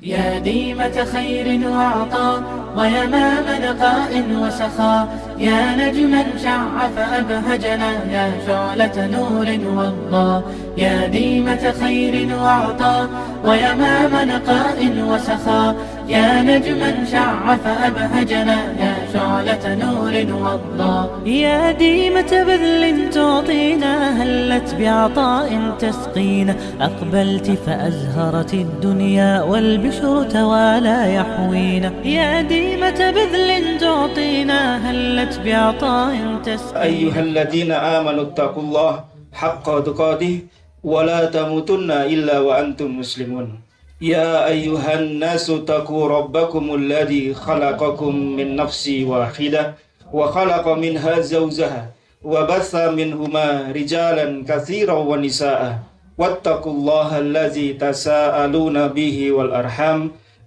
يا ديمة خير وعطاء ويمام نقاء وسخاء، يا نجما شع فأبهجنا، يا شعلة نور وضاء. يا ديمة خير وعطاء ويمام نقاء وسخاء، يا نجما شع فأبهجنا، يا شعلة نور وضاء. يا ديمة بذل تعطينا، هلت بعطاء تسقينا، أقبلت فأزهرت الدنيا والبشر توالى يحوينا. يا ديمة بذل تعطينا، هلت بعطاء تسقينا. أيها الذين آمنوا اتقوا الله حق تقاته ولا تموتن إلا وأنتم مسلمون. يا أيها الناس اتقوا ربكم الذي خلقكم من نفس واحدة وخلق منها زوجها وبث منهما رجالا كثيرا ونساء واتقوا الله الذي تساءلون به والأرحام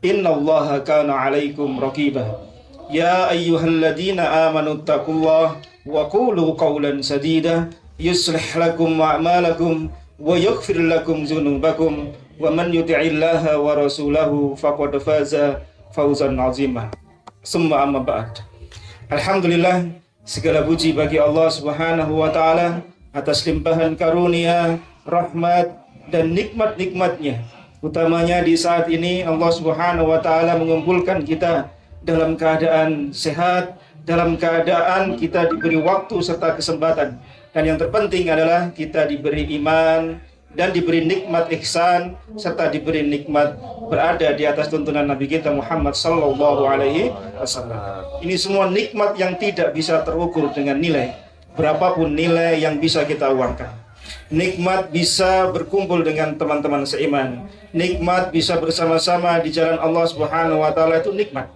إن الله كان عليكم رقيبا. يا أيها الذين آمنوا اتقوا الله وقولوا قولا سديدا يصلح لكم أعمالكم ويغفر لكم ذنوبكم ومن يطع الله ورسوله فقد فاز فوزا عظيما. Summa amma ba'd. Alhamdulillah, segala puji bagi Allah Subhanahu wa taala atas limpahan karunia, rahmat dan nikmat-nikmatnya. Utamanya di saat ini Allah Subhanahu wa taala mengumpulkan kita dalam keadaan sehat, dalam keadaan kita diberi waktu serta kesempatan. Dan yang terpenting adalah kita diberi iman dan diberi nikmat ihsan serta diberi nikmat berada di atas tuntunan Nabi kita Muhammad sallallahu alaihi wasallam. Ini semua nikmat yang tidak bisa terukur dengan nilai, berapapun nilai yang bisa kita uangkan. Nikmat bisa berkumpul dengan teman-teman seiman, nikmat bisa bersama-sama di jalan Allah Subhanahu wa taala, itu nikmat.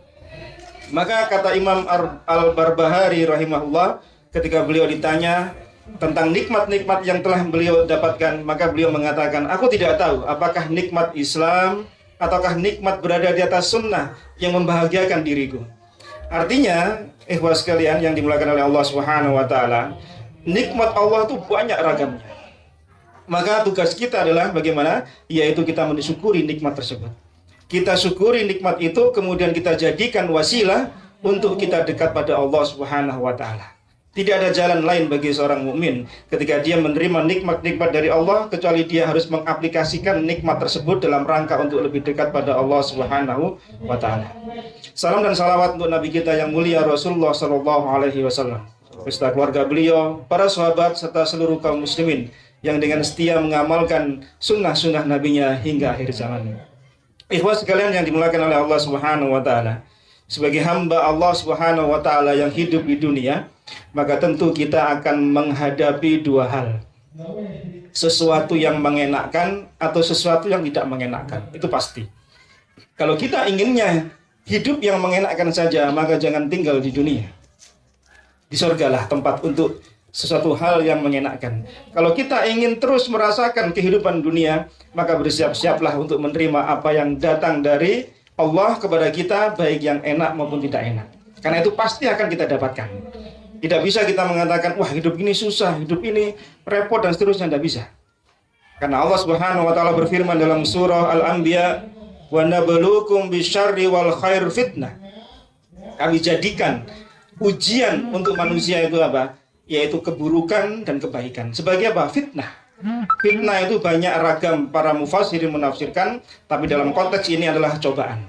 Maka kata Imam Al-Barbahari rahimahullah, ketika beliau ditanya tentang nikmat-nikmat yang telah beliau dapatkan, maka beliau mengatakan, aku tidak tahu apakah nikmat Islam ataukah nikmat berada di atas sunnah yang membahagiakan diriku. Artinya, ikhwah sekalian yang dimuliakan oleh Allah Subhanahu wa taala, nikmat Allah itu banyak ragamnya. Maka tugas kita adalah bagaimana? Yaitu kita mensyukuri nikmat tersebut. Kita syukuri nikmat itu, kemudian kita jadikan wasilah untuk kita dekat pada Allah Subhanahu wa taala. Tidak ada jalan lain bagi seorang mukmin ketika dia menerima nikmat-nikmat dari Allah kecuali dia harus mengaplikasikan nikmat tersebut dalam rangka untuk lebih dekat pada Allah Subhanahu wa taala. Salam dan salawat untuk Nabi kita yang mulia Rasulullah sallallahu alaihi wasallam, beserta keluarga beliau, para sahabat serta seluruh kaum muslimin yang dengan setia mengamalkan sunnah-sunnah nabinya hingga akhir zaman. Ikhwah sekalian yang dimuliakan oleh Allah Subhanahu wa taala, sebagai hamba Allah Subhanahu wa taala yang hidup di dunia, maka tentu kita akan menghadapi dua hal. Sesuatu yang mengenakkan atau sesuatu yang tidak mengenakkan. Itu pasti. Kalau kita inginnya hidup yang mengenakkan saja, maka jangan tinggal di dunia. Di surgalah tempat untuk sesuatu hal yang mengenakkan. Kalau kita ingin terus merasakan kehidupan dunia, maka bersiap-siaplah untuk menerima apa yang datang dari Allah kepada kita, baik yang enak maupun tidak enak. Karena itu pasti akan kita dapatkan. Tidak bisa kita mengatakan, wah hidup ini susah, hidup ini repot dan seterusnya, tidak bisa. Karena Allah Subhanahu wa taala berfirman dalam surah Al-Anbiya, "Wa nabluukum bisyarri wal khair fitnah." Kami jadikan ujian untuk manusia itu apa? Yaitu keburukan dan kebaikan. Sebagai apa? Fitnah. Fitnah itu banyak ragam para mufassirin menafsirkan, tapi dalam konteks ini adalah cobaan.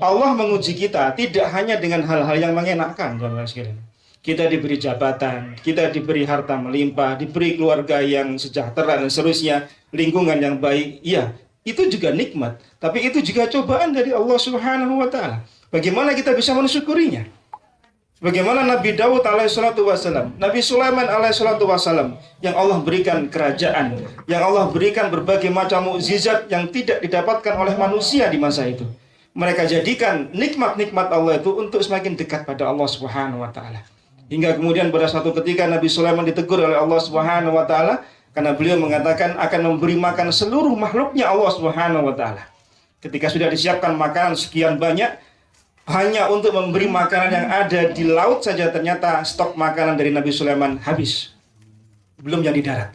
Allah menguji kita tidak hanya dengan hal-hal yang mengenakkan, teman-teman sekalian. Kita diberi jabatan, kita diberi harta melimpah, diberi keluarga yang sejahtera dan seterusnya, lingkungan yang baik. Iya, itu juga nikmat, tapi itu juga cobaan dari Allah Subhanahu wa taala. Bagaimana kita bisa mensyukurinya? Bagaimana Nabi Daud alaihissalatu wassalam, Nabi Sulaiman alaihissalatu wassalam, yang Allah berikan kerajaan, yang Allah berikan berbagai macam mukjizat yang tidak didapatkan oleh manusia di masa itu. Mereka jadikan nikmat-nikmat Allah itu untuk semakin dekat pada Allah Subhanahu wa taala. Hingga kemudian pada suatu ketika Nabi Sulaiman ditegur oleh Allah Subhanahu wa taala karena beliau mengatakan akan memberi makan seluruh makhluknya Allah Subhanahu wa taala. Ketika sudah disiapkan makanan sekian banyak, hanya untuk memberi makanan yang ada di laut saja ternyata stok makanan dari Nabi Sulaiman habis. Belum yang di darat.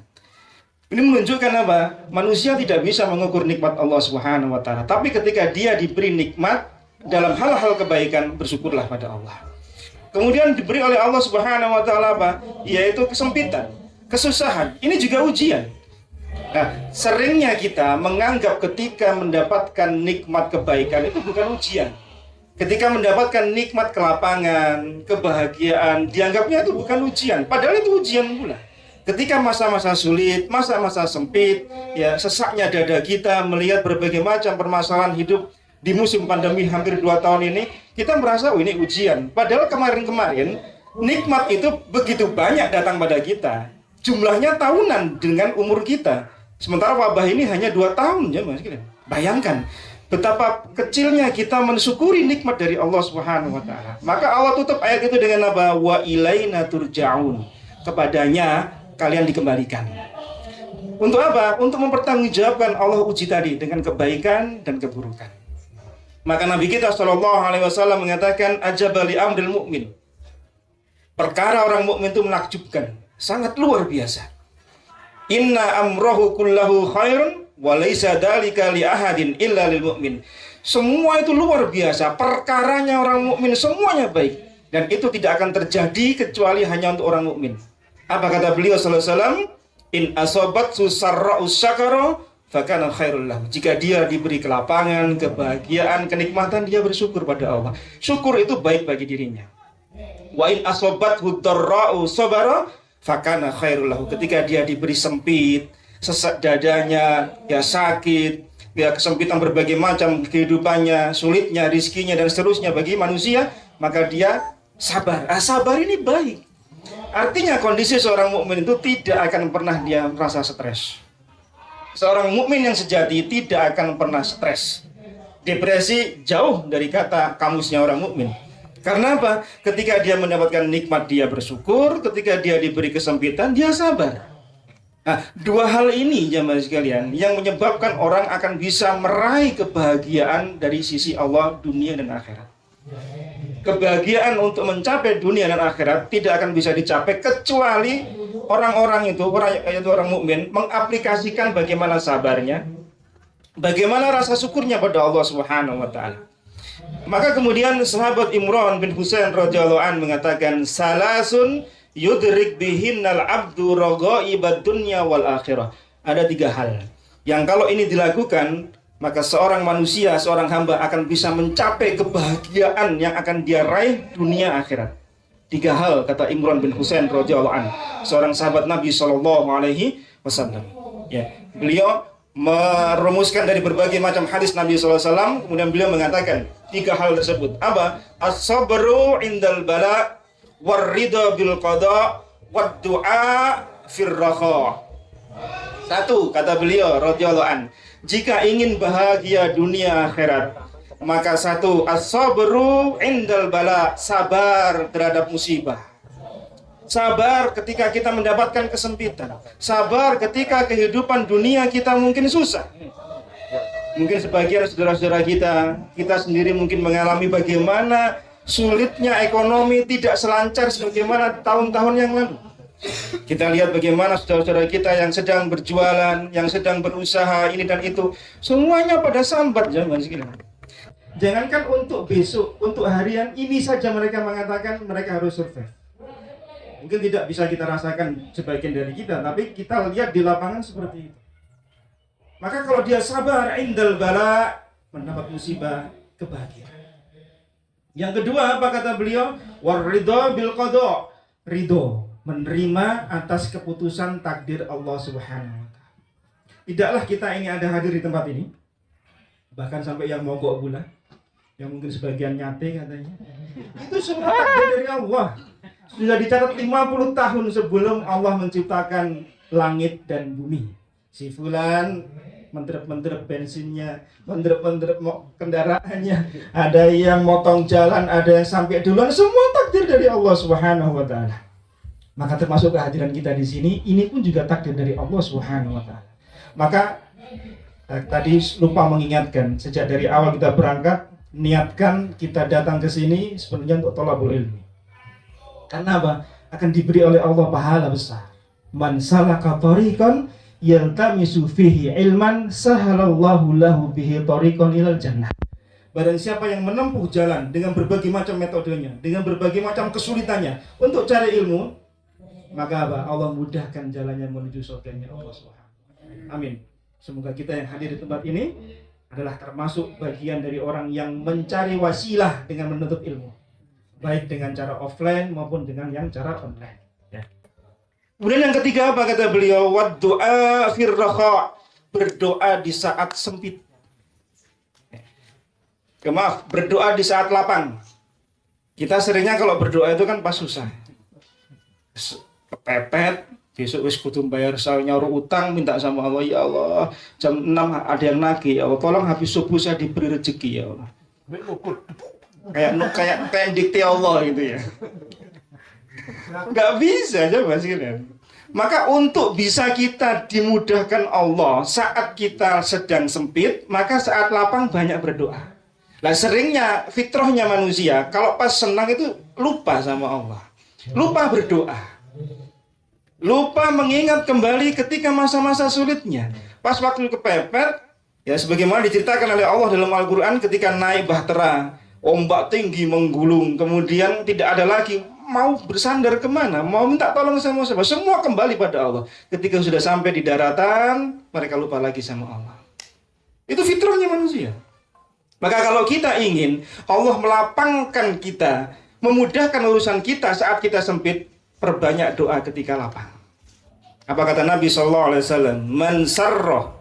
Ini menunjukkan apa? Manusia tidak bisa mengukur nikmat Allah Subhanahu wa taala. Tapi ketika dia diberi nikmat dalam hal-hal kebaikan, bersyukurlah pada Allah. Kemudian diberi oleh Allah Subhanahu wa taala apa? Yaitu kesempitan, kesusahan. Ini juga ujian. Nah, seringnya kita menganggap ketika mendapatkan nikmat kebaikan itu bukan ujian. Ketika mendapatkan nikmat kelapangan, kebahagiaan, dianggapnya itu bukan ujian. Padahal itu ujian pula. Ketika masa-masa sulit, masa-masa sempit, ya sesaknya dada kita melihat berbagai macam permasalahan hidup di musim pandemi hampir 2 tahun ini, kita merasa ini ujian. Padahal kemarin-kemarin nikmat itu begitu banyak datang pada kita. Jumlahnya tahunan dengan umur kita. Sementara wabah ini hanya 2 tahun ya Mas. Bayangkan betapa kecilnya kita mensyukuri nikmat dari Allah Subhanahu wa taala. Maka Allah tutup ayat itu dengan apa? Wa ilaina turja'un. Kepadanya kalian dikembalikan. Untuk apa? Untuk mempertanggungjawabkan Allah uji tadi dengan kebaikan dan keburukan. Maka Nabi kita SAW mengatakan ajabali amril mu'min. Perkara orang mukmin itu menakjubkan, sangat luar biasa. Inna amrohu kullahu khairun wa laisa dzalika li ahadin illa lil mu'min. Semua itu luar biasa, perkaranya orang mukmin semuanya baik dan itu tidak akan terjadi kecuali hanya untuk orang mukmin. Apa kata beliau sallallahu alaihi wasallam? In asobat susarra'u syakara fakana khairul lahu. Jika dia diberi kelapangan, kebahagiaan, kenikmatan, dia bersyukur pada Allah. Syukur itu baik bagi dirinya. Wa in asobathu darra'u sabara fakana khairul lahu. Ketika dia diberi sempit, sesak dadanya, ya sakit, ya kesempitan berbagai macam kehidupannya, sulitnya, rizkinya dan seterusnya bagi manusia, maka dia sabar. Sabar ini baik. Artinya kondisi seorang mukmin itu tidak akan pernah dia merasa stres. Seorang mukmin yang sejati tidak akan pernah stres. Depresi jauh dari kata kamusnya orang mukmin. Karena apa? Ketika dia mendapatkan nikmat dia bersyukur, ketika dia diberi kesempitan dia sabar. Nah, 2 hal ini jemaah sekalian yang menyebabkan orang akan bisa meraih kebahagiaan dari sisi Allah dunia dan akhirat. Kebahagiaan untuk mencapai dunia dan akhirat tidak akan bisa dicapai kecuali orang-orang itu, orang mukmin mengaplikasikan bagaimana sabarnya, bagaimana rasa syukurnya pada Allah Subhanahu wa taala. Maka kemudian sahabat Imran bin Husain radhiyallahu an mengatakan salasun yudrik bihinnal abdu raghaibad dunya wal akhirah. Ada 3 hal yang kalau ini dilakukan maka seorang manusia, seorang hamba akan bisa mencapai kebahagiaan yang akan dia raih dunia akhirat. 3 hal kata Imran bin Husain radhiyallahu anhu, seorang sahabat Nabi sallallahu alaihi wasallam. Ya, beliau merumuskan dari berbagai macam hadis Nabi sallallahu alaihi wasallam, kemudian beliau mengatakan 3 hal tersebut. Apa? As-sabru indal bala, war-ridha bil qada, wad du'a fir raha. 1 kata beliau radhiyallahu anhu, jika ingin bahagia dunia akhirat, maka 1 as-sabru indal bala, sabar terhadap musibah. Sabar ketika kita mendapatkan kesempitan. Sabar ketika kehidupan dunia kita mungkin susah. Mungkin sebagian saudara-saudara kita sendiri mungkin mengalami bagaimana sulitnya ekonomi tidak selancar sebagaimana tahun-tahun yang lalu. Kita lihat bagaimana saudara-saudara kita yang sedang berjualan, yang sedang berusaha ini dan itu, semuanya pada sambat zaman sekarang. Jangankan untuk besok, untuk harian ini saja mereka mengatakan mereka harus survive. Mungkin tidak bisa kita rasakan sebagian dari kita, tapi kita lihat di lapangan seperti itu. Maka kalau dia sabar indal bala, mendapat musibah, kebahagiaan. Yang kedua apa kata beliau? War-ridha bil qada, ridho, menerima atas keputusan takdir Allah Subhanahu wa taala. Tidaklah kita ini ada hadir di tempat ini, bahkan sampai yang mogok bulan, yang mungkin sebagian nyate katanya, itu semua takdir dari Allah. Sudah dicatat 50 tahun sebelum Allah menciptakan langit dan bumi. Si fulan menderep-menderep bensinnya, menderep-menderep kendaraannya, ada yang motong jalan, ada yang sampai duluan, semua takdir dari Allah Subhanahu wa taala. Maka termasuk kehadiran kita di sini, ini pun juga takdir dari Allah Subhanahu wa taala. Maka tadi lupa mengingatkan, sejak dari awal kita berangkat, niatkan kita datang ke sini sebenarnya untuk thalabul ilmi. Karena apa? Akan diberi oleh Allah pahala besar. Man salaka thariqan yaltamisu fihi ilman sahalallahu lahu bihi thariqan ilal jannah. Barang siapa yang menempuh jalan dengan berbagai macam metodenya, dengan berbagai macam kesulitannya untuk cari ilmu, maka apa? Allah mudahkan jalannya menuju surganya Allah Subhanahu. Amin. Semoga kita yang hadir di tempat ini adalah termasuk bagian dari orang yang mencari wasilah dengan menuntut ilmu, baik dengan cara offline maupun dengan yang cara online. Ya. Kemudian yang ketiga apa kata beliau? Wad du'a fir raha, berdoa di saat sempit. Maaf, berdoa di saat lapang. Kita seringnya kalau berdoa itu kan pas susah, kepepet, besok wis kudu bayar sal nyaur utang, minta sama Allah, ya Allah jam 6 ada yang nagih, ya Allah tolong habis subuh saya diberi rezeki ya Allah. Kayak dikte Allah gitu ya. Nggak bisa coba sih. Maka untuk bisa kita dimudahkan Allah saat kita sedang sempit, maka saat lapang banyak berdoa. Nah seringnya fitrahnya manusia kalau pas senang itu lupa sama Allah, lupa berdoa, lupa mengingat kembali ketika masa-masa sulitnya. Pas waktu kepepet, ya sebagaimana diceritakan oleh Allah dalam Al-Quran ketika naik bahtera, ombak tinggi menggulung, kemudian tidak ada lagi mau bersandar kemana, mau minta tolong sama siapa, semua kembali pada Allah. Ketika sudah sampai di daratan, mereka lupa lagi sama Allah. Itu fitrahnya manusia. Maka kalau kita ingin Allah melapangkan kita, memudahkan urusan kita saat kita sempit, perbanyak doa ketika lapang. Apa kata Nabi SAW? Man sarrah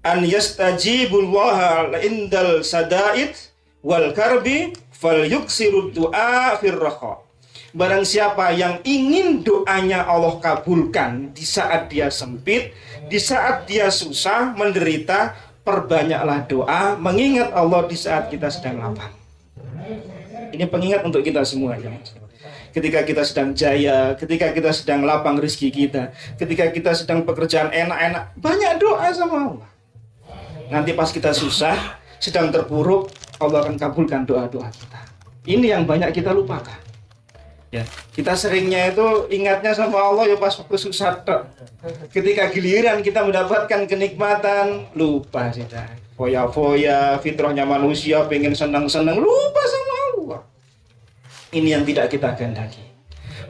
an yastajibullaha indal sadaid wal karbi fal yuksiru du'a firraha. Barang siapa yang ingin doanya Allah kabulkan di saat dia sempit, di saat dia susah, menderita, perbanyaklah doa, mengingat Allah di saat kita sedang lapang. Ini pengingat untuk kita semua. Ketika kita sedang jaya, ketika kita sedang lapang rezeki kita, ketika kita sedang pekerjaan enak-enak, banyak doa sama Allah. Nanti pas kita susah, sedang terpuruk, Allah akan kabulkan doa-doa kita. Ini yang banyak kita lupakan. Ya, kita seringnya itu ingatnya sama Allah ya pas waktu susah. Ketika giliran kita mendapatkan kenikmatan, lupa sudah. Foya-foya, fitrahnya manusia pengen senang-senang, lupa sama Allah. Ini yang tidak kita kehendaki.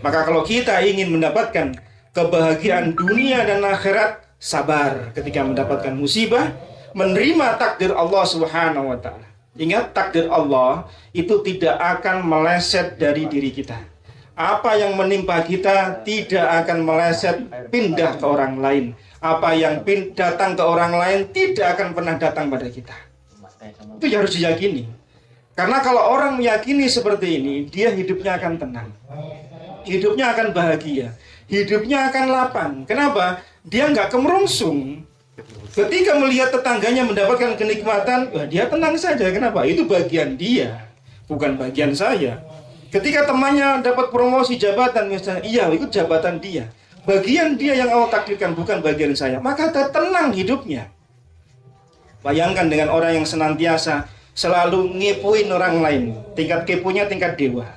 Maka kalau kita ingin mendapatkan kebahagiaan dunia dan akhirat, sabar ketika mendapatkan musibah, menerima takdir Allah Subhanahu wa taala. Ingat, takdir Allah itu tidak akan meleset dari diri kita. Apa yang menimpa kita tidak akan meleset pindah ke orang lain. Apa yang datang ke orang lain tidak akan pernah datang pada kita. Itu harus diyakini. Karena kalau orang meyakini seperti ini, dia hidupnya akan tenang, hidupnya akan bahagia, hidupnya akan lapang. Kenapa? Dia nggak kemerungsung. Ketika melihat tetangganya mendapatkan kenikmatan, dia tenang saja. Kenapa? Itu bagian dia, bukan bagian saya. Ketika temannya dapat promosi jabatan misalnya, iya itu jabatan dia, bagian dia yang Allah takdirkan, bukan bagian saya. Maka tenang hidupnya. Bayangkan dengan orang yang senantiasa selalu ngepoin orang lain, tingkat keponya tingkat dewa.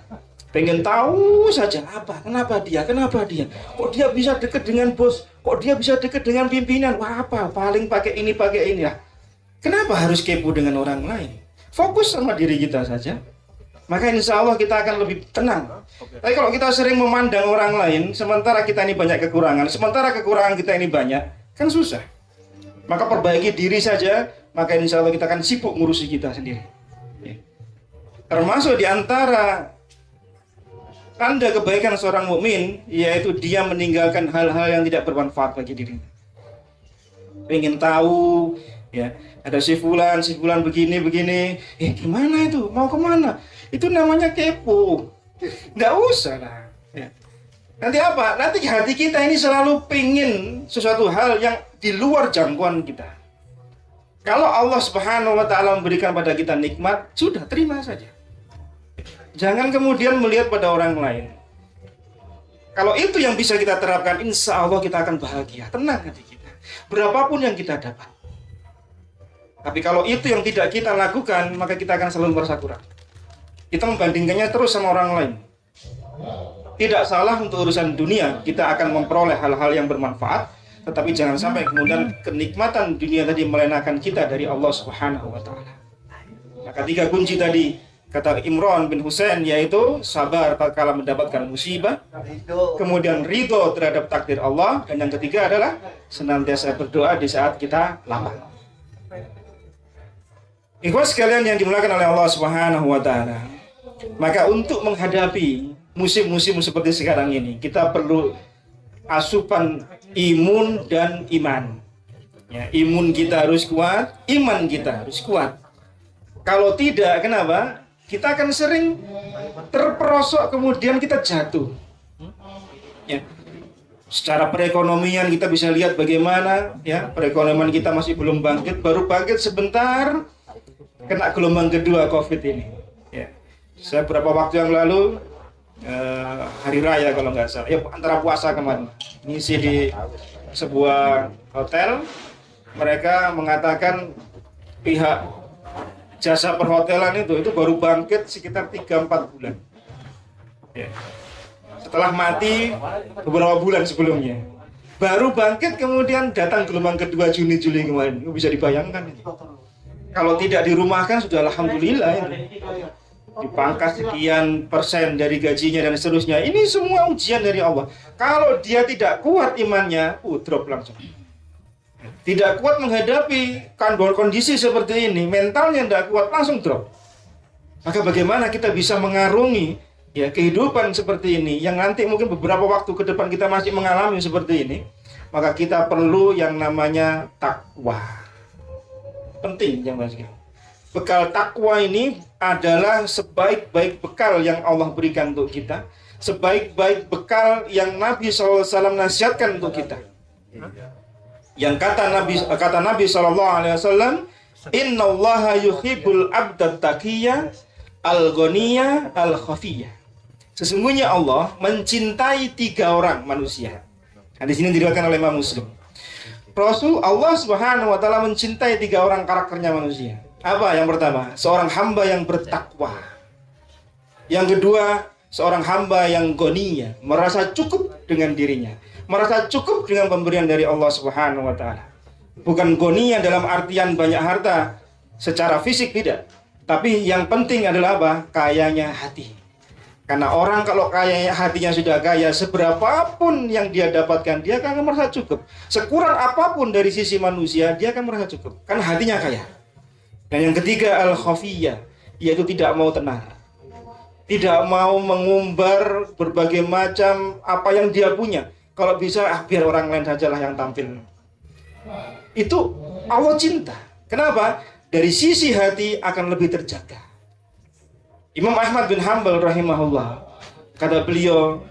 Pengen tahu saja kenapa dia, kok dia bisa dekat dengan bos, kok dia bisa dekat dengan pimpinan, wah apa, paling pakai ini ya. Kenapa harus kepo dengan orang lain? Fokus sama diri kita saja. Maka insya Allah kita akan lebih tenang. Tapi kalau kita sering memandang orang lain, sementara kita ini banyak kekurangan, sementara kekurangan kita ini banyak, kan susah. Maka perbaiki diri saja, maka insya Allah kita akan sibuk ngurusi kita sendiri. Termasuk di antara tanda kebaikan seorang mukmin, yaitu dia meninggalkan hal-hal yang tidak bermanfaat bagi dirinya. Pengen tahu, ya ada si fulan begini, gimana itu, mau kemana? Itu namanya kepo. Nggak usah lah. Ya. Nanti apa? Nanti hati kita ini selalu pingin sesuatu hal yang di luar jangkauan kita. Kalau Allah Subhanahu wa taala memberikan pada kita nikmat, sudah terima saja. Jangan kemudian melihat pada orang lain. Kalau itu yang bisa kita terapkan, insya Allah kita akan bahagia, tenang hati kita. Berapapun yang kita dapat. Tapi kalau itu yang tidak kita lakukan, maka kita akan selalu merasa kurang. Kita membandingkannya terus sama orang lain. Tidak salah untuk urusan dunia, kita akan memperoleh hal-hal yang bermanfaat. tetapi jangan sampai kemudian kenikmatan dunia tadi melenakan kita dari Allah Subhanahu wa taala. Maka 3 kunci tadi kata Imran bin Husain, yaitu sabar tatkala mendapatkan musibah, kemudian ridho terhadap takdir Allah, dan yang ketiga adalah senantiasa berdoa di saat kita lapar. Ikhwas sekalian yang dimuliakan oleh Allah Subhanahu wa taala, maka untuk menghadapi musim-musim seperti sekarang ini, kita perlu asupan imun dan iman. Ya, imun kita harus kuat, iman kita harus kuat. Kalau tidak, kenapa? Kita akan sering terperosok, kemudian kita jatuh. Ya. Secara perekonomian kita bisa lihat bagaimana, ya, perekonomian kita masih belum bangkit, baru bangkit sebentar, kena gelombang kedua COVID ini. Ya. Saya beberapa waktu yang lalu, hari raya kalau nggak salah, ya antara puasa kemarin, ngisi di sebuah hotel, mereka mengatakan pihak jasa perhotelan itu baru bangkit sekitar 3-4 bulan. Ya. Setelah mati beberapa bulan sebelumnya, baru bangkit, kemudian datang gelombang kedua Juni-Juli kemarin. Bisa dibayangkan ini. Kalau tidak dirumahkan sudah alhamdulillah ini. Dipangkas sekian persen dari gajinya dan seterusnya. Ini semua ujian dari Allah. Kalau dia tidak kuat imannya, drop langsung. Tidak kuat menghadapi kondisi seperti ini, mentalnya tidak kuat, langsung drop. Maka bagaimana kita bisa mengarungi ya kehidupan seperti ini, yang nanti mungkin beberapa waktu ke depan kita masih mengalami seperti ini? Maka kita perlu yang namanya takwa. Penting jangan sekali. Bekal takwa ini adalah sebaik-baik bekal yang Allah berikan untuk kita, sebaik-baik bekal yang Nabi SAW nasihatkan untuk kita. Yang kata Nabi SAW, Innallaha yuhibbul abdat taqiyya al-ghaniyya al-khafiyya. Sesungguhnya Allah mencintai 3 orang manusia. Nah, di sini diriwayatkan oleh Imam Muslim. Rasul Allah Subhanahu wa taala mencintai 3 orang karakternya manusia. Apa? Yang pertama, seorang hamba yang bertakwa. Yang kedua, seorang hamba yang ghaniyya, merasa cukup dengan dirinya, merasa cukup dengan pemberian dari Allah Subhanahu wa taala. Bukan ghaniyya dalam artian banyak harta secara fisik, tidak. Tapi yang penting adalah apa? Kayanya hati. Karena orang kalau kaya, hatinya sudah kaya, seberapapun yang dia dapatkan, dia akan merasa cukup. Sekurang apapun dari sisi manusia, dia akan merasa cukup. Karena hatinya kaya. Dan yang ketiga, al-khafiyah, yaitu tidak mau tenar. Tidak mau mengumbar berbagai macam apa yang dia punya. Kalau bisa, biar orang lain sajalah yang tampil. Itu Allah cinta. Kenapa? Dari sisi hati akan lebih terjaga. Imam Ahmad bin Hanbal rahimahullah, kata beliau,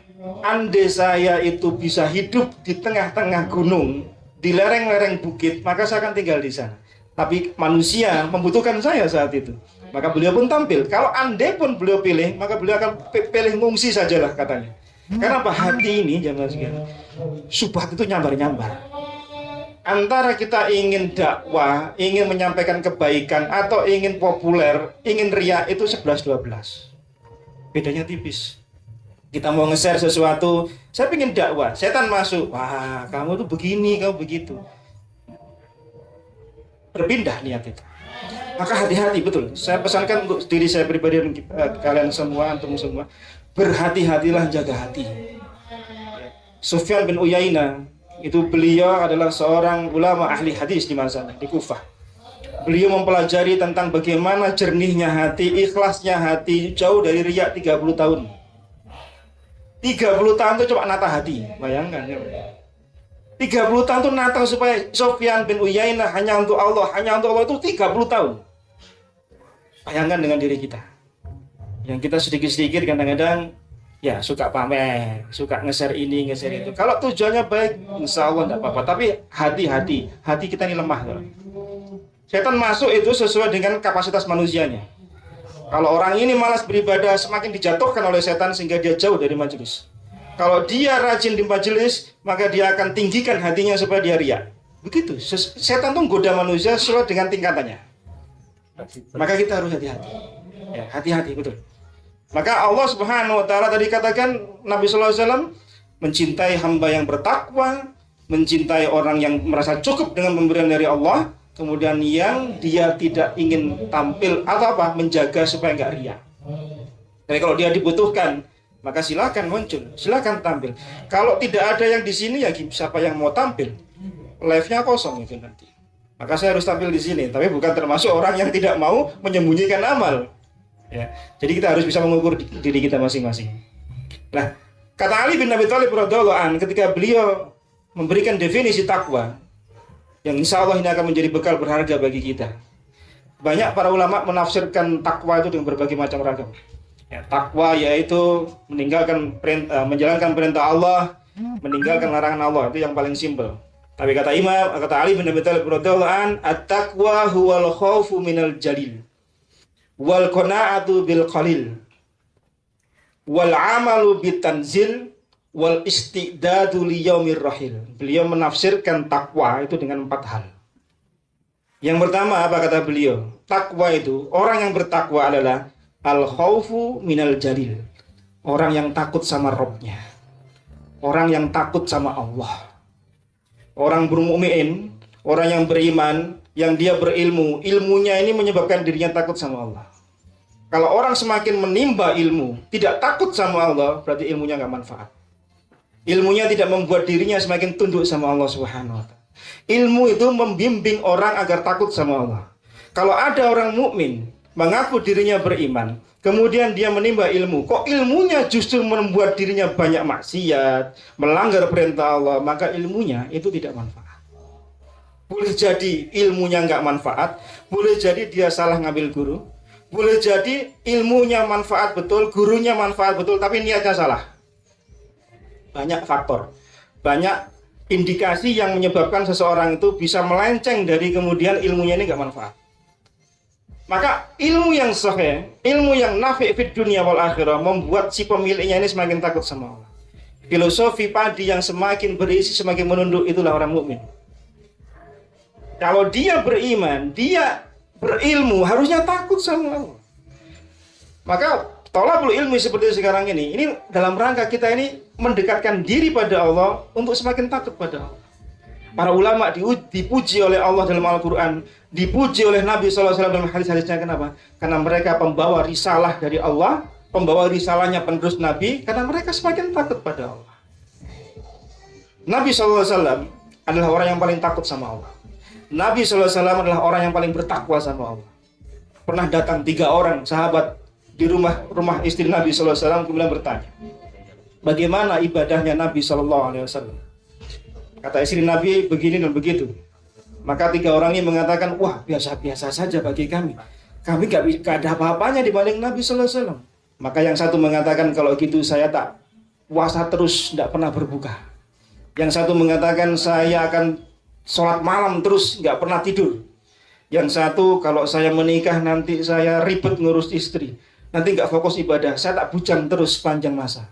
andai saya itu bisa hidup di tengah-tengah gunung, di lereng-lereng bukit, maka saya akan tinggal di sana. Tapi manusia membutuhkan saya saat itu. Maka beliau pun tampil. Kalau andai pun beliau pilih, maka beliau akan pilih ngungsi sajalah katanya. Karena apa? Hati ini, jangan sekali, subhat itu nyambar-nyambar. Antara kita ingin dakwah, ingin menyampaikan kebaikan, atau ingin populer, ingin riya, itu 11-12. Bedanya tipis. Kita mau nge-share sesuatu, saya ingin dakwah, setan masuk, wah kamu tuh begini, kamu begitu. Berpindah niat itu. Maka hati-hati, betul. Saya pesankan untuk diri saya pribadi dan kalian semua, antum semua, berhati-hatilah, jaga hati. Sufyan bin Uyainah, itu beliau adalah seorang ulama ahli hadis di masanya, di Kufah. Beliau mempelajari tentang bagaimana jernihnya hati, ikhlasnya hati, jauh dari riya 30 tahun. 30 tahun itu coba nata hati, bayangkan ya. 30 tahun itu nata supaya Sufyan bin Uyainah hanya untuk Allah itu 30 tahun. Bayangkan dengan diri kita. Yang kita sedikit-sedikit kadang-kadang ya suka pamer, suka nge-share ini, nge-share itu. Kalau tujuannya baik, insya Allah tidak apa-apa. Tapi hati-hati, hati kita ini lemah. Setan masuk itu sesuai dengan kapasitas manusianya. Kalau orang ini malas beribadah, semakin dijatuhkan oleh setan sehingga dia jauh dari majelis. Kalau dia rajin di majelis, maka dia akan tinggikan hatinya supaya dia riya. Begitu. Setan itu goda manusia sesuai dengan tingkatannya. Maka kita harus hati-hati. Ya, hati-hati, betul. Maka Allah Subhanahu wa taala tadi katakan Nabi sallallahu alaihi wasallam mencintai hamba yang bertakwa, mencintai orang yang merasa cukup dengan pemberian dari Allah, kemudian yang dia tidak ingin tampil atau menjaga supaya nggak riya. Jadi kalau dia dibutuhkan, maka silakan muncul, silakan tampil. Kalau tidak ada yang di sini, ya siapa yang mau tampil? Live-nya kosong itu nanti. Maka saya harus tampil di sini, tapi bukan termasuk orang yang tidak mau menyembunyikan amal. Ya, jadi kita harus bisa mengukur diri kita masing-masing. Nah, kata Ali bin Abi Thalib radhiyallahu anhu ketika beliau memberikan definisi takwa, yang insya Allah ini akan menjadi bekal berharga bagi kita. Banyak para ulama menafsirkan takwa itu dengan berbagai macam ragam. Ya, takwa yaitu menjalankan perintah Allah, meninggalkan larangan Allah, itu yang paling simpel. Tapi kata Ali bin Abi Thalib radhiyallahu an, at-taqwa huwal khaufu minal jalil wal qana'atu bil qalil wal amalu bitanzil wal istidadu li yaumir rahil. Beliau menafsirkan takwa itu dengan 4 hal. Yang pertama apa kata beliau? Takwa itu, orang yang bertakwa adalah al khaufu minal jalil. Orang yang takut sama Rabb-nya. Orang yang takut sama Allah. Orang bermukmin, orang yang beriman, yang dia berilmu, ilmunya ini menyebabkan dirinya takut sama Allah. Kalau orang semakin menimba ilmu, tidak takut sama Allah, berarti ilmunya nggak manfaat. Ilmunya tidak membuat dirinya semakin tunduk sama Allah Subhanahu wa ta'ala. Ilmu itu membimbing orang agar takut sama Allah. Kalau ada orang mukmin mengaku dirinya beriman, kemudian dia menimba ilmu, kok ilmunya justru membuat dirinya banyak maksiat, melanggar perintah Allah, maka ilmunya itu tidak manfaat. Boleh jadi ilmunya nggak manfaat, boleh jadi dia salah ngambil guru, boleh jadi ilmunya manfaat betul, gurunya manfaat betul, tapi niatnya salah. Banyak faktor, banyak indikasi yang menyebabkan seseorang itu bisa melenceng dari kemudian ilmunya ini nggak manfaat. Maka ilmu yang sahih, ilmu yang nafi' fid dunia wal akhirah membuat si pemiliknya ini semakin takut sama Allah. Filosofi padi yang semakin berisi semakin menunduk, itulah orang mukmin. Kalau dia beriman, dia berilmu, harusnya takut sama Allah. Maka tolabul ilmi seperti sekarang ini dalam rangka kita ini mendekatkan diri pada Allah untuk semakin takut pada Allah. Para ulama dipuji oleh Allah dalam Al-Quran, dipuji oleh Nabi SAW dalam hadis-hadisnya. Kenapa? Karena mereka pembawa risalah dari Allah, pembawa risalahnya penerus Nabi, karena mereka semakin takut pada Allah. Nabi SAW adalah orang yang paling takut sama Allah. Nabi SAW adalah orang yang paling bertakwa sama Allah. Pernah datang 3 orang sahabat di rumah istri Nabi SAW, kemudian bertanya, bagaimana ibadahnya Nabi SAW? Kata istri Nabi begini dan begitu. Maka 3 orang ini mengatakan, wah biasa-biasa saja bagi kami. Kami gak ada apa-apanya dibanding Nabi SAW. Maka yang satu mengatakan, kalau gitu saya tak puasa terus, tidak pernah berbuka. Yang satu mengatakan, saya akan sholat malam terus, gak pernah tidur. Yang satu, kalau saya menikah nanti saya ribet ngurus istri. Nanti gak fokus ibadah, saya tak bujang terus sepanjang masa.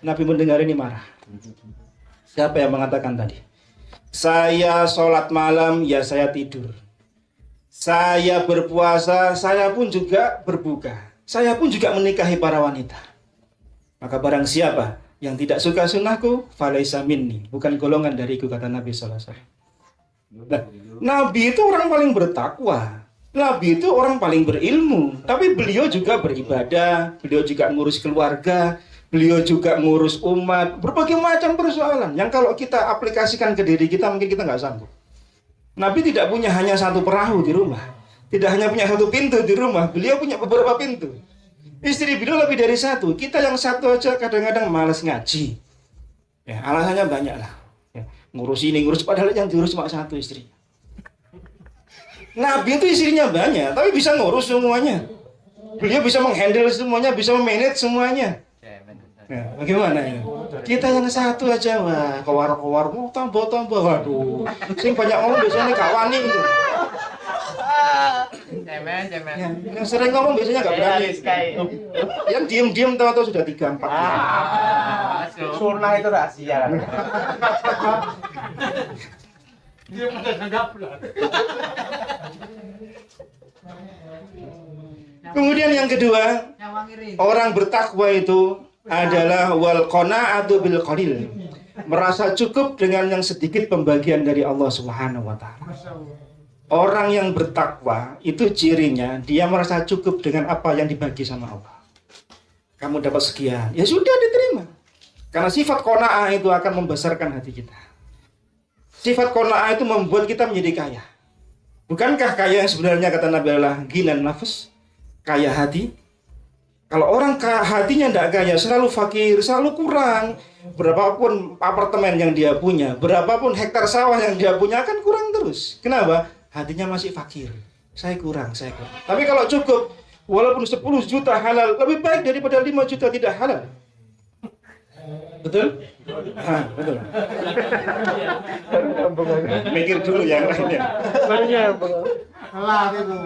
Nabi mendengar ini marah. Siapa yang mengatakan tadi? Saya sholat malam, ya saya tidur. Saya berpuasa, saya pun juga berbuka. Saya pun juga menikahi para wanita. Maka barang siapa yang tidak suka sunnahku, falaisa minni, bukan golongan dariku, kata Nabi SAW. Nah, Nabi itu orang paling bertakwa. Nabi itu orang paling berilmu. Tapi beliau juga beribadah, beliau juga ngurus keluarga, beliau juga ngurus umat, berbagai macam persoalan yang kalau kita aplikasikan ke diri kita mungkin kita nggak sanggup. Nabi tidak punya hanya satu perahu di rumah, tidak hanya punya satu pintu di rumah, beliau punya beberapa pintu. Istri beliau lebih dari satu. Kita yang satu aja kadang-kadang malas ngaji. Ya, alasannya banyak lah. Ya, ngurus ini, ngurus, padahal yang diurus cuma satu istri. Nabi itu istrinya banyak, tapi bisa ngurus semuanya. Beliau bisa menghandle semuanya, bisa memanage semuanya. Ya, bagaimana ini? Kita yang satu aja, wah, kowar-kowar, mau tambah-tambah, waduh. Sing banyak ngomong biasanya gak wani itu. Cemen. Ya, yang sering ngomong biasanya gak berani. Yang diem-diem tahu-tahu sudah 3-4. Sunnah itu rahasia. Dia pada sanggap lah. Kemudian yang kedua, orang bertakwa itu adalah wal qana'atu bil qalil. merasa cukup dengan yang sedikit pembagian dari Allah Subhanahu wa taala. Orang yang bertakwa itu cirinya dia merasa cukup dengan apa yang dibagi sama Allah. Kamu dapat sekian, ya sudah diterima. Karena sifat qanaah itu akan membesarkan hati kita. Sifat qanaah itu membuat kita menjadi kaya. Bukankah kaya yang sebenarnya kata Nabi adalah ghinan nafs, kaya hati? Kalau orang hatinya tidak kaya, selalu fakir, selalu kurang. Berapapun apartemen yang dia punya, berapapun hektar sawah yang dia punya akan kurang terus. Kenapa? Hatinya masih fakir. Saya kurang. Tapi kalau cukup, walaupun 10 juta halal, lebih baik daripada 5 juta tidak halal. Betul? Betul. Mikir dulu yang lainnya. Salah itu.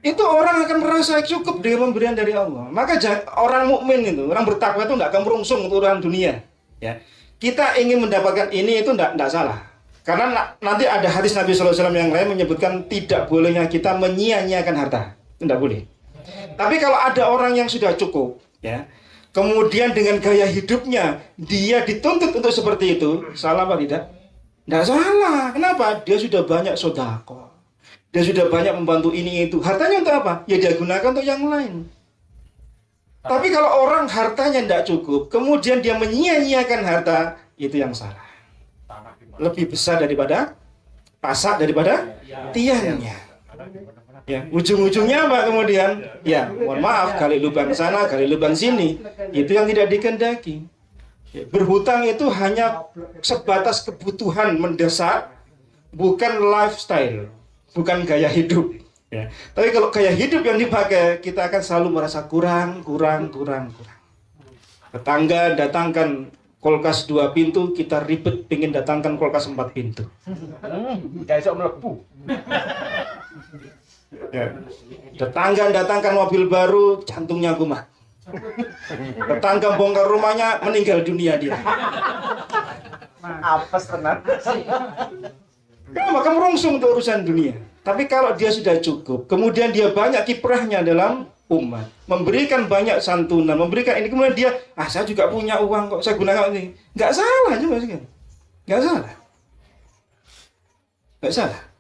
Itu orang akan merasa cukup dengan pemberian dari Allah. Maka orang mukmin itu, orang bertakwa itu tidak akan merungsung untuk urusan dunia. Ya, kita ingin mendapatkan ini itu tidak salah. Karena nanti ada hadis Nabi SAW yang lain menyebutkan tidak bolehnya kita menyia-nyiakan harta. Tidak boleh. Tapi kalau ada orang yang sudah cukup, ya, kemudian dengan gaya hidupnya dia dituntut untuk seperti itu, salah apa tidak? Tidak salah. Kenapa? Dia sudah banyak sedekah. Dia sudah banyak membantu ini itu. Hartanya untuk apa? Ya dia gunakan untuk yang lain. Tapi kalau orang hartanya tidak cukup, kemudian dia menyia-nyiakan harta, itu yang salah. Lebih besar daripada pasak daripada tiangnya. Ya, ujung-ujungnya apa kemudian? Ya, mohon maaf, gali lubang sana, gali lubang sini. Itu yang tidak dikehendaki. Ya, berhutang itu hanya sebatas kebutuhan mendesak, bukan lifestyle, bukan gaya hidup. Ya. Tapi kalau gaya hidup yang dipakai, kita akan selalu merasa kurang. Tetangga datangkan kulkas 2 pintu, kita ribet pengen datangkan kulkas 4 pintu. Kayak sok melebu. Ya. Tetangga datangkan mobil baru, jantungnya kumat. Tetangga bongkar rumahnya, meninggal dunia dia. Apes tenan. Kenapa? Kamu merungsung untuk urusan dunia. Tapi kalau dia sudah cukup, kemudian dia banyak kiprahnya dalam umat, memberikan banyak santunan, memberikan ini, kemudian dia, saya juga punya uang kok, saya gunakan ini. Nggak salah juga sih. Nggak salah.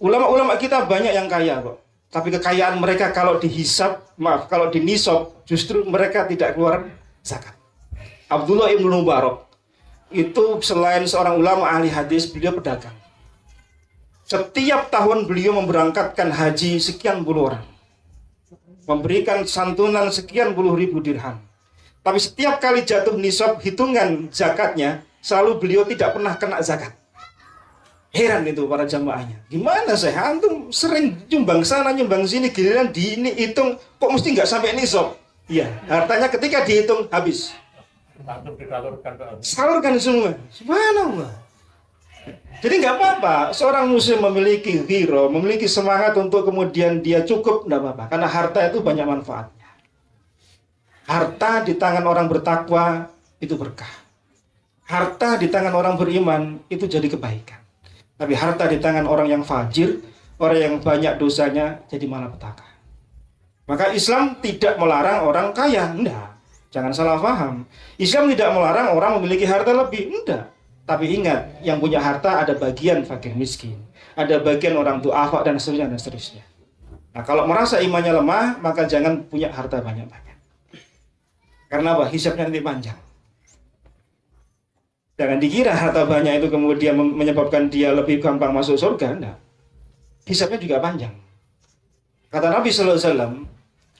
Ulama-ulama kita banyak yang kaya kok. Tapi kekayaan mereka kalau kalau dinisab, justru mereka tidak keluar zakat. Abdullah ibn Mubarak itu selain seorang ulama ahli hadis, beliau pedagang. Setiap tahun beliau memberangkatkan haji sekian puluh orang, memberikan santunan sekian puluh ribu dirham. Tapi setiap kali jatuh nisab hitungan zakatnya, selalu beliau tidak pernah kena zakat. Heran itu para jamaahnya. Gimana saya? Antum sering nyumbang sana, nyumbang sini, giliran di ini hitung, kok mesti nggak sampai nisab? Iya, hartanya ketika dihitung habis. Salurkan semua. Subhanallah. Jadi nggak apa-apa. Seorang muslim memiliki ghiro, memiliki semangat untuk kemudian dia cukup, nggak apa-apa. Karena harta itu banyak manfaatnya. Harta di tangan orang bertakwa itu berkah. Harta di tangan orang beriman itu jadi kebaikan. Tapi harta di tangan orang yang fajir, orang yang banyak dosanya, jadi malapetaka. Maka Islam tidak melarang orang kaya, enggak. Jangan salah paham. Islam tidak melarang orang memiliki harta lebih, enggak. Tapi ingat, yang punya harta ada bagian fakir miskin, ada bagian orang du'afa dan seterusnya. Nah, kalau merasa imannya lemah, maka jangan punya harta banyak-banyak. Karena apa? Hisabnya nanti panjang. Jangan dikira harta banyak itu kemudian menyebabkan dia lebih gampang masuk surga. Enggak. Hisabnya juga panjang. Kata Nabi SAW,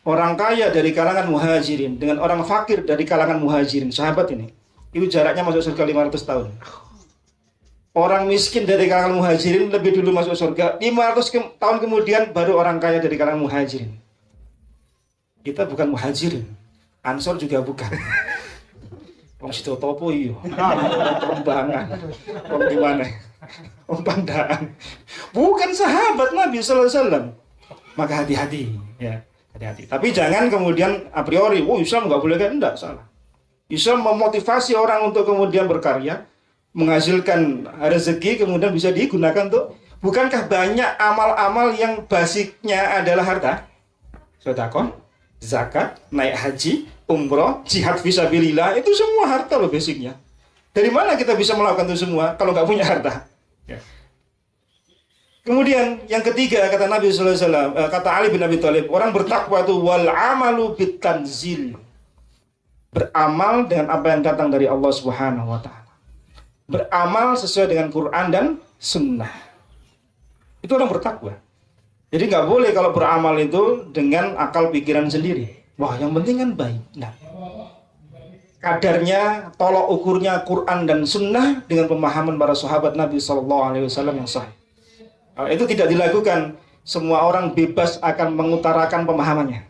orang kaya dari kalangan muhajirin dengan orang fakir dari kalangan muhajirin, sahabat ini, itu jaraknya masuk surga 500 tahun. Orang miskin dari kalangan muhajirin lebih dulu masuk surga, 500 tahun kemudian baru orang kaya dari kalangan muhajirin. Kita bukan muhajirin, Ansor juga bukan. Wong sido topo iyo. Perembangan. Wong gimana? Wong Pandaan. Bukan sahabat Nabi sallallahu alaihi wasallam. Maka hati-hati, ya. Hati-hati. Tapi jangan kemudian a priori, Islam nggak boleh kan? Enggak, salah. Islam memotivasi orang untuk kemudian berkarya, menghasilkan rezeki, kemudian bisa digunakan untuk, bukankah banyak amal-amal yang basicnya adalah harta? Sedekah, zakat, naik haji, umroh, jihad fisabilillah, itu semua harta loh basicnya. Dari mana kita bisa melakukan itu semua kalau nggak punya harta? Ya. Kemudian yang ketiga kata Nabi sallallahu alaihi wasallam, kata Ali bin Abi Thalib, orang bertakwa itu wal amalu bitanzil. Beramal dengan apa yang datang dari Allah Subhanahu wa taala. Beramal sesuai dengan Quran dan sunnah. Itu orang bertakwa. Jadi nggak boleh kalau beramal itu dengan akal pikiran sendiri. Wah, yang penting kan baik. Nah, kadarnya, tolok ukurnya Quran dan Sunnah dengan pemahaman para sahabat Nabi SAW yang sahih. Kalau itu tidak dilakukan, semua orang bebas akan mengutarakan pemahamannya.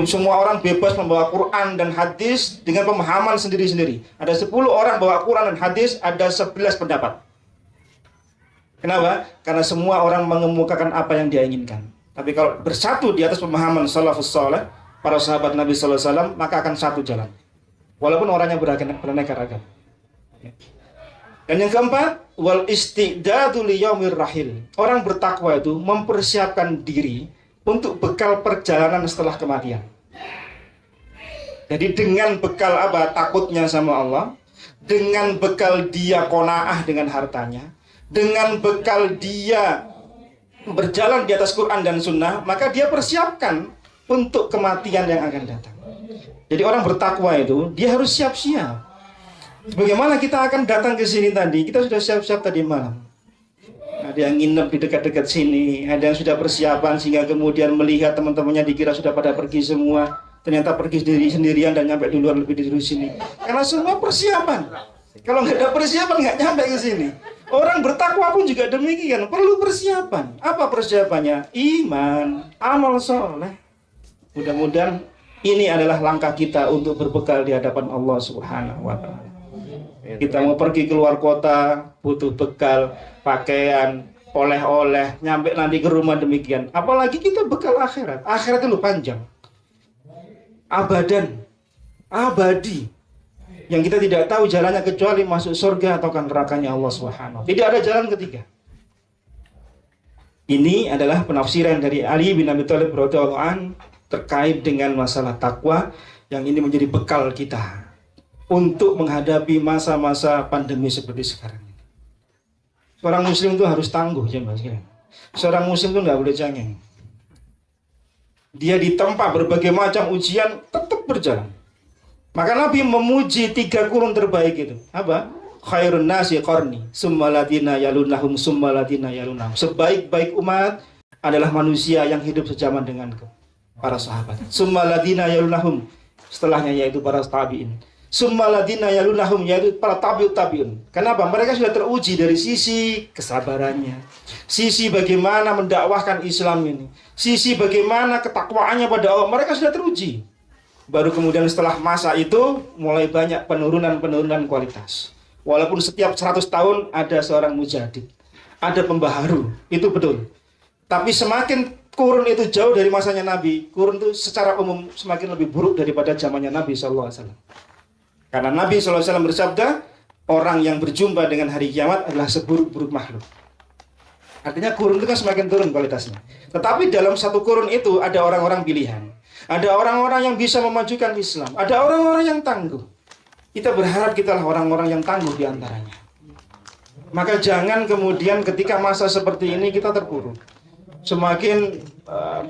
Semua orang bebas membawa Quran dan hadis dengan pemahaman sendiri-sendiri. Ada 10 orang bawa Quran dan hadis, ada 11 pendapat. Kenapa? Karena semua orang mengemukakan apa yang dia inginkan. Tapi kalau bersatu di atas pemahaman salafus saleh, para sahabat Nabi sallallahu alaihi wasallam, maka akan satu jalan. Walaupun orangnya beraneka ragam. Dan yang keempat, wal istidadu li yaumir rahil. Orang bertakwa itu mempersiapkan diri untuk bekal perjalanan setelah kematian. Jadi dengan bekal apa? Takutnya sama Allah, dengan bekal dia qanaah dengan hartanya, dengan bekal dia berjalan di atas Quran dan Sunnah, maka dia persiapkan untuk kematian yang akan datang. Jadi orang bertakwa itu, dia harus siap-siap. Bagaimana kita akan datang ke sini tadi? Kita sudah siap-siap tadi malam. Ada yang nginep di dekat-dekat sini, ada yang sudah persiapan sehingga kemudian melihat teman-temannya dikira sudah pada pergi semua, ternyata pergi sendirian dan nyampe di luar lebih dari sini. Karena semua persiapan. Kalau nggak ada persiapan nggak nyampe ke sini. Orang bertakwa pun juga demikian, perlu persiapan. Apa persiapannya? Iman, amal soleh. Mudah-mudahan ini adalah langkah kita untuk berbekal di hadapan Allah Subhanahu wa taala. Kita mau pergi keluar kota, butuh bekal, pakaian, oleh-oleh, nyampe nanti ke rumah demikian. Apalagi kita bekal akhirat. Akhirat itu panjang. Abadan, abadi. Yang kita tidak tahu jalannya kecuali masuk surga atau nerakanya Allah Subhanahu. Tidak ada jalan ketiga. Ini adalah penafsiran dari Ali bin Abi Thalib radhiyallahu anhu terkait dengan masalah takwa yang ini menjadi bekal kita untuk menghadapi masa-masa pandemi seperti sekarang ini. Seorang muslim itu harus tangguh, ya Mas. Seorang muslim itu nggak boleh cengeng. Dia ditempa berbagai macam ujian, tetap berjalan. Maka Nabi memuji 3 kurun terbaik itu. Apa? Khairun nasi qarni, summa ladina yalunahum, summa ladina yalunahum. Sebaik-baik umat adalah manusia yang hidup sejaman denganku. Para sahabat. Summa ladina yalunahum. Setelahnya yaitu para tabi'in. Summa ladina yalunahum, yaitu para tabi'ut. Kenapa? Mereka sudah teruji dari sisi kesabarannya, sisi bagaimana mendakwahkan Islam ini, sisi bagaimana ketakwaannya pada Allah. Mereka sudah teruji. Baru kemudian setelah masa itu mulai banyak penurunan kualitas. Walaupun setiap 100 tahun ada seorang mujadid, ada pembaharu, itu betul. Tapi semakin kurun itu jauh dari masanya Nabi, kurun itu secara umum semakin lebih buruk daripada zamannya Nabi SAW. Karena Nabi SAW bersabda, orang yang berjumpa dengan hari kiamat adalah seburuk-buruk makhluk. Artinya kurun itu kan semakin turun kualitasnya. Tetapi dalam satu kurun itu ada orang-orang pilihan. Ada orang-orang yang bisa memajukan Islam. Ada orang-orang yang tangguh. Kita berharap kita lah orang-orang yang tangguh di antaranya. Maka jangan kemudian ketika masa seperti ini kita terpuruk. Semakin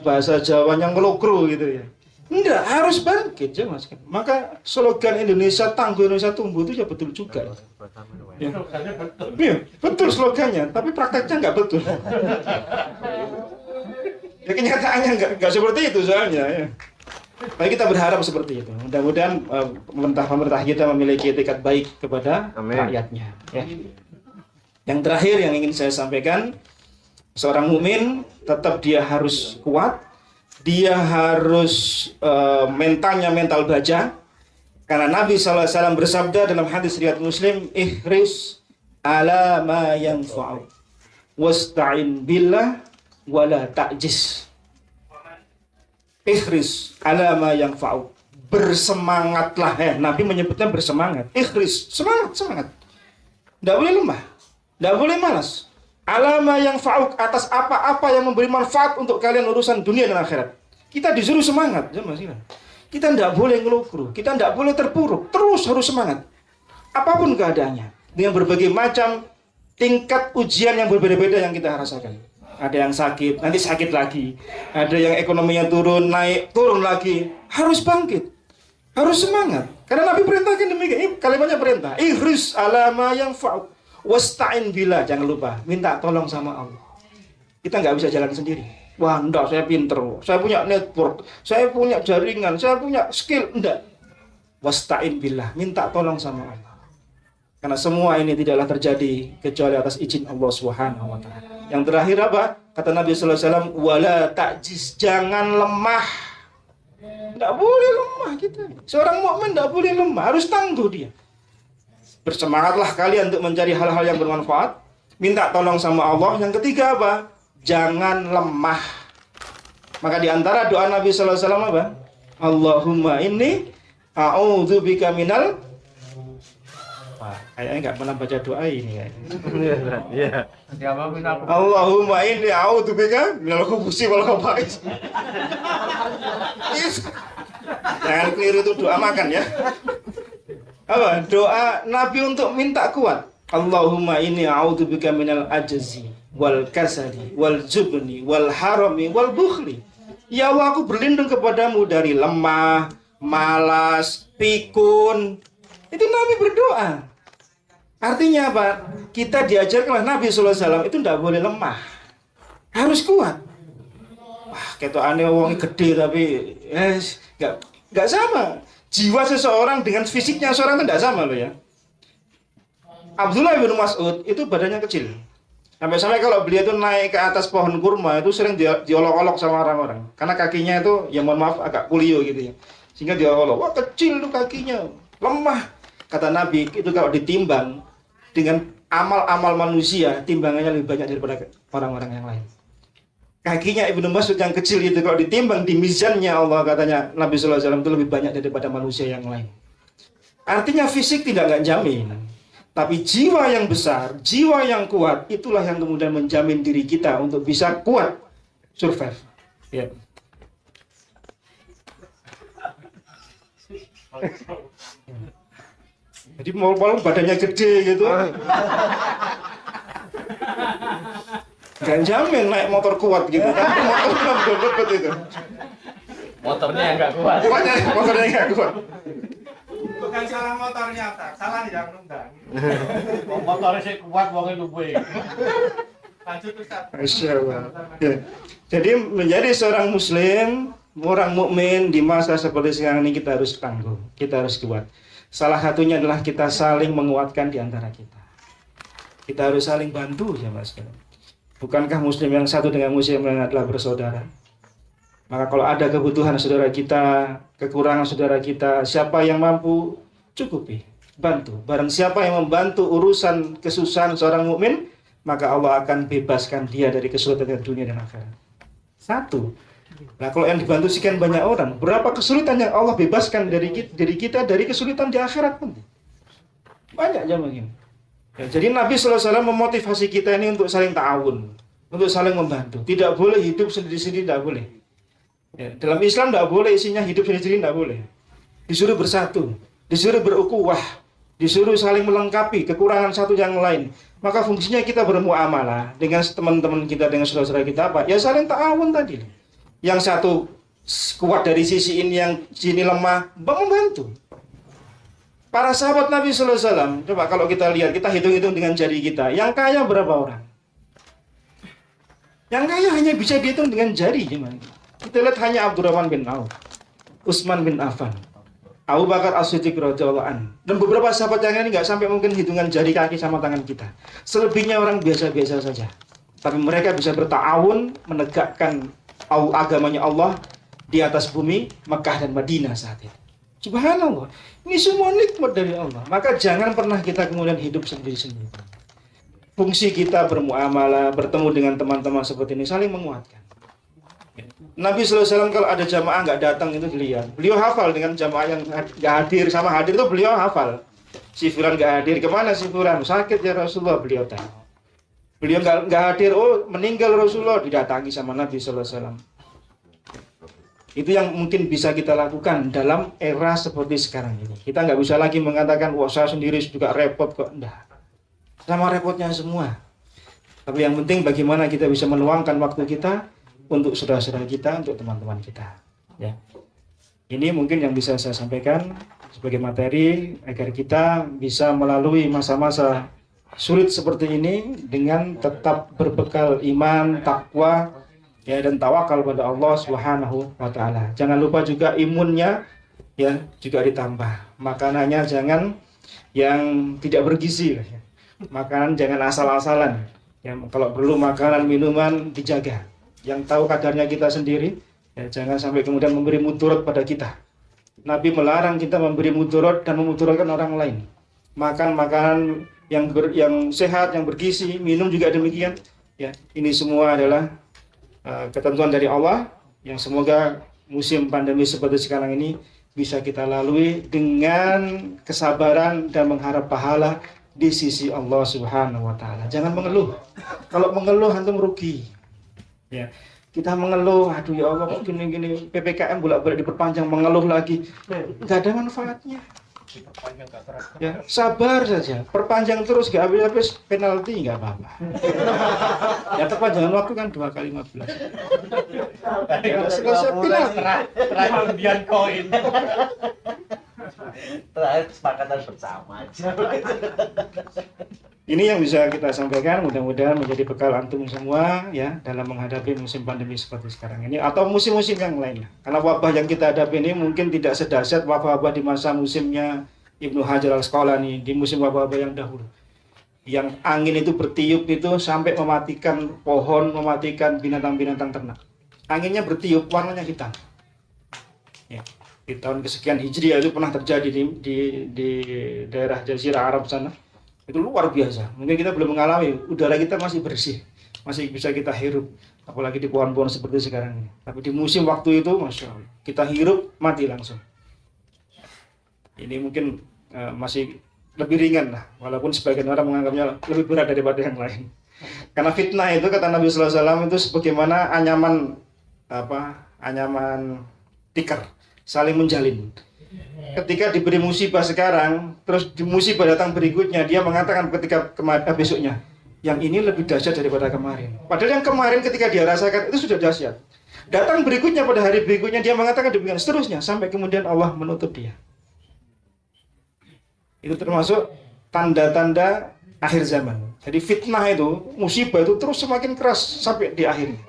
bahasa Jawanya ngelokro gitu ya. Enggak, harus bangkit ya Mas. Maka slogan Indonesia tangguh, Indonesia tumbuh itu ya betul juga. Ya. Ya, betul slogannya, tapi prakteknya enggak betul. Ya kenyataannya enggak seperti itu soalnya ya. Baik, kita berharap seperti itu. Mudah-mudahan pemerintah kita memiliki etikat baik kepada rakyatnya ya. Yang terakhir yang ingin saya sampaikan, seorang mukmin tetap dia harus kuat. Dia harus mentalnya mental baja. Karena Nabi SAW bersabda dalam hadis riwayat Muslim, ihris ala ma yanfa'u wasta'in billah wala ta'jis. Ihris ala ma yanfa'u, bersemangatlah. Nabi menyebutnya bersemangat. Ihris, semangat. Tidak boleh lemah, tidak boleh malas. Ala ma yanfa'u, atas apa-apa yang memberi manfaat untuk kalian urusan dunia dan akhirat. Kita disuruh semangat, kita tidak boleh ngeluh, kita tidak boleh terpuruk, terus harus semangat. Apapun keadaannya, dengan berbagai macam tingkat ujian yang berbeda-beda yang kita rasakan. Ada yang sakit, nanti sakit lagi. Ada yang ekonominya turun, naik, turun lagi. Harus bangkit, harus semangat. Karena Nabi perintahkan demikian, kalimatnya perintah. Ihris ala ma yanfa'uk wasta'in billah. Jangan lupa, minta tolong sama Allah. Kita nggak bisa jalan sendiri. Wah, enggak, saya pinter, saya punya network, saya punya jaringan, saya punya skill. Enggak. Wasta'in billah, minta tolong sama Allah. Karena semua ini tidaklah terjadi kecuali atas izin Allah Subhanahu wa taala. Yang terakhir apa? Kata Nabi sallallahu alaihi wasallam, wala ta'jiz, jangan lemah. Enggak boleh lemah kita. Seorang mukmin enggak boleh lemah, harus tangguh dia. Bersemangatlah kalian untuk mencari hal-hal yang bermanfaat, minta tolong sama Allah. Yang ketiga apa? Jangan lemah. Maka di antara doa Nabi sallallahu alaihi wasallam apa? Allahumma inni a'udzubika minal. Wah, kayaknya nggak pernah baca doa ini ya. Iya. Allahumma inni a'udzubika minal khubuthi wal khaba'ith. Jangan keliru itu doa makan ya. Apa? Doa Nabi untuk minta kuat. Allahumma inni a'udzubika minal ajzi wal kasali wal jubni wal harami wal bukhli. Ya Allah, aku berlindung kepadamu dari lemah, malas, pikun. Itu Nabi berdoa. Artinya apa? Kita diajarkan oleh Nabi SAW itu tidak boleh lemah, harus kuat. Wah, ketok aneh wong gede tapi nggak sama. Jiwa seseorang dengan fisiknya seorang itu tidak sama loh ya. Abdullah bin Mas'ud itu badannya kecil. Sampai-sampai kalau beliau itu naik ke atas pohon kurma itu sering diolok-olok sama orang-orang. Karena kakinya itu, ya mohon maaf, agak polio gitu ya. Sehingga diolok, wah kecil tuh kakinya, lemah. Kata Nabi, itu kalau ditimbang dengan amal-amal manusia, timbangannya lebih banyak daripada orang-orang yang lain. Kakinya Ibnu Mas'ud yang kecil itu kalau ditimbang di mizannya Allah, katanya Nabi SAW itu lebih banyak daripada manusia yang lain. Artinya fisik nggak jamin. Tapi jiwa yang besar, jiwa yang kuat, itulah yang kemudian menjamin diri kita untuk bisa kuat survive. Ya. Jadi mau badannya gede gitu, gak jamin naik motor kuat gitu. Tapi motornya berbebet itu. Motornya yang nggak kuat. Motornya nggak kuat. Bukan salah motornya, tak salah yang nendang. Motornya sih kuat, wongnya luwe. Lanjut Ustaz. Masya Allah. Ya. Jadi menjadi seorang muslim, orang mukmin di masa seperti sekarang ini kita harus tangguh, kita harus kuat. Salah satunya adalah kita saling menguatkan di antara kita. Kita harus saling bantu ya Mas. Bukankah muslim yang satu dengan muslim yang adalah bersaudara? Maka kalau ada kebutuhan saudara kita, kekurangan saudara kita, siapa yang mampu, cukupi, bantu. Barang siapa yang membantu urusan kesusahan seorang mukmin, maka Allah akan bebaskan dia dari kesulitan dunia dan akhirat. Satu. Nah kalau yang dibantu sekian banyak orang, berapa kesulitan yang Allah bebaskan dari kita dari kesulitan di akhirat nanti? Banyak jamaah ini. Ya, jadi Nabi SAW memotivasi kita ini untuk saling ta'awun, untuk saling membantu. Tidak boleh hidup sendiri-sendiri, tidak boleh. Ya, dalam Islam tidak boleh isinya hidup sendiri-sendiri, tidak boleh. Disuruh bersatu, disuruh berukuwah, disuruh saling melengkapi kekurangan satu yang lain. Maka fungsinya kita bermuamalah dengan teman-teman kita, dengan saudara-saudara kita apa? Ya saling ta'awun tadi. Yang satu kuat dari sisi ini, yang sini lemah, membantu. Para sahabat Nabi SAW, coba kalau kita lihat, kita hitung-hitung dengan jari kita. Yang kaya berapa orang? Yang kaya hanya bisa dihitung dengan jari. Gimana? Kita lihat hanya Abdurrahman bin Auf, Utsman bin Affan, Abu Bakar As-Siddiq radhiyallahu anhu, dan beberapa sahabat yang lain nggak sampai mungkin hitungan jari kaki sama tangan kita. Selebihnya orang biasa-biasa saja. Tapi mereka bisa berta'awun menegakkan agamanya Allah di atas bumi Mekah dan Madinah saat itu. Subhanallah. Ini semua nikmat dari Allah. Maka jangan pernah kita kemudian hidup sendiri-sendiri. Fungsi kita bermuamalah, bertemu dengan teman-teman seperti ini, saling menguatkan. Nabi SAW kalau ada jamaah nggak datang itu dilihat. Beliau hafal dengan jamaah yang nggak hadir sama hadir itu beliau hafal. Si Fulan nggak hadir, kemana si Fulan? Sakit ya Rasulullah, beliau tahu. Beliau nggak hadir, oh meninggal Rasulullah, didatangi sama Nabi SAW. Itu yang mungkin bisa kita lakukan dalam era seperti sekarang ini. Kita nggak bisa lagi mengatakan, wah saya sendiri juga repot kok. Enggak. Sama repotnya semua. Tapi yang penting bagaimana kita bisa meluangkan waktu kita untuk saudara-saudara kita, untuk teman-teman kita. Ya. Ini mungkin yang bisa saya sampaikan sebagai materi agar kita bisa melalui masa-masa sulit seperti ini dengan tetap berbekal iman, takwa, ya, dan tawakal pada Allah Subhanahu wa taala. Jangan lupa juga imunnya ya juga ditambah. Makanannya jangan yang tidak bergizi. Makanan jangan asal-asalan. Ya, kalau perlu makanan, minuman dijaga. Yang tahu kadarnya kita sendiri, ya, jangan sampai kemudian memberi mudarat pada kita. Nabi melarang kita memberi mudarat dan memudaratkan orang lain. Makan makanan yang sehat, yang bergizi, minum juga demikian. Ya, ini semua adalah ketentuan dari Allah yang semoga musim pandemi seperti sekarang ini bisa kita lalui dengan kesabaran dan mengharap pahala di sisi Allah Subhanahu wa taala. Jangan mengeluh. Kalau mengeluh antum rugi. Ya. Kita mengeluh, aduh ya Allah kok gini-gini PPKM bolak-balik diperpanjang, mengeluh lagi. Enggak ada manfaatnya. Ya, sabar saja. Perpanjang terus enggak habis-habis penalti enggak apa-apa. Ya perpanjangan waktu kan 2 kali 15. Ya, selesai penalti. Terakhir undian koin. Terakhir kesepakatan bersama aja. Ini yang bisa kita sampaikan, mudah-mudahan menjadi bekal antum semua ya dalam menghadapi musim pandemi seperti sekarang ini atau musim-musim yang lainnya. Karena wabah yang kita hadapi ini mungkin tidak sedahsyat wabah-wabah di masa musimnya Ibnu Hajar Al-Asqalani, di musim wabah-wabah yang dahulu. Yang angin itu bertiup itu sampai mematikan pohon, mematikan binatang-binatang ternak. Anginnya bertiup, warnanya hitam. Ya, di tahun kesekian Hijriah itu pernah terjadi di daerah Jazirah Arab sana. Itu luar biasa. Mungkin kita belum mengalami, udara kita masih bersih, masih bisa kita hirup, apalagi di pohon-pohon seperti sekarang ini. Tapi di musim waktu itu, masya Allah, kita hirup mati langsung. Ini mungkin masih lebih ringan lah, walaupun sebagian orang menganggapnya lebih berat daripada yang lain. Karena fitnah itu kata Nabi Sallallahu Alaihi Wasallam itu sebagaimana anyaman tikar, saling menjalin. Ketika diberi musibah sekarang, terus di musibah datang berikutnya, dia mengatakan ketika besoknya, yang ini lebih dahsyat daripada kemarin. Padahal yang kemarin ketika dia rasakan itu sudah dahsyat. Datang berikutnya pada hari berikutnya, dia mengatakan demikian seterusnya, sampai kemudian Allah menutup dia. Itu termasuk tanda-tanda akhir zaman. Jadi fitnah itu, musibah itu terus semakin keras sampai di akhirnya.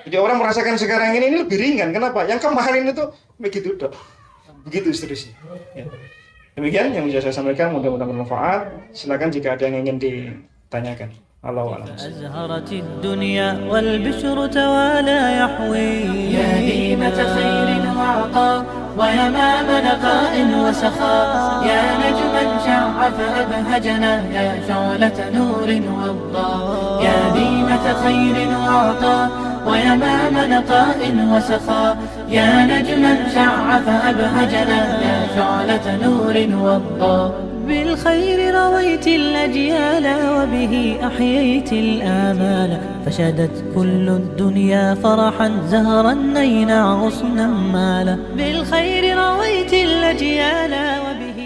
Jadi orang merasakan sekarang ini lebih ringan. Kenapa? Yang kemarin itu begitu dok. Begitu seterusnya. Ya. Demikian yang bisa saya sampaikan, mudah-mudahan bermanfaat. Silakan jika ada yang ingin ditanyakan. Allahu a'lam. أزهرت الدنيا والبشر توالى يحوي يا ديمة خير وعطاء ويمام نقاء وسخاء يا نجما شع فأبهجنا يا شعلة نور وضاء يا ديمة خير وعطاء ويمام نقاء وسخاء يا نجما شع فأبهجنا يا شعلة نور وضاء بالخير رويت الأجيال وبه أحييت الآمال فشدت كل الدنيا فرحا زهرا نينا غصنا مالا بالخير رويت الأجيال وبه